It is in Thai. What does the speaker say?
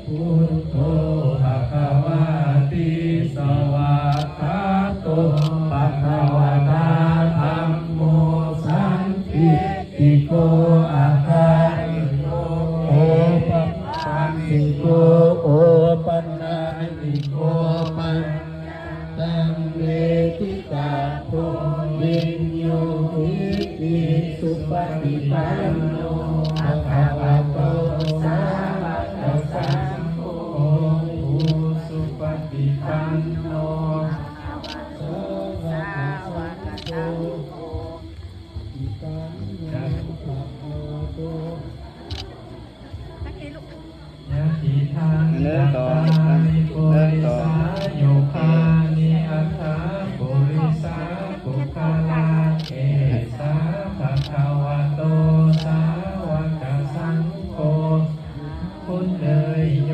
พุทโธภะคะวะติสวากขาโตภะคะวะตาธัมโมสันทิติโกอาคาริโกโอปันติโกโอปันนาติโกปันตังเวทิตาโพวิญโยหิติสุปฏิปันโนภะคะวะโตสาวกสังโฆสุปฏิปันโนสาวกสังโฆอิตังยัมภะโมโตยะทิทังยัตตานิโกริสาโยคานิอัตถาปุริสาปุคลาเอสาภะคะวะโตสาวกสังโฆพุทธเลยโย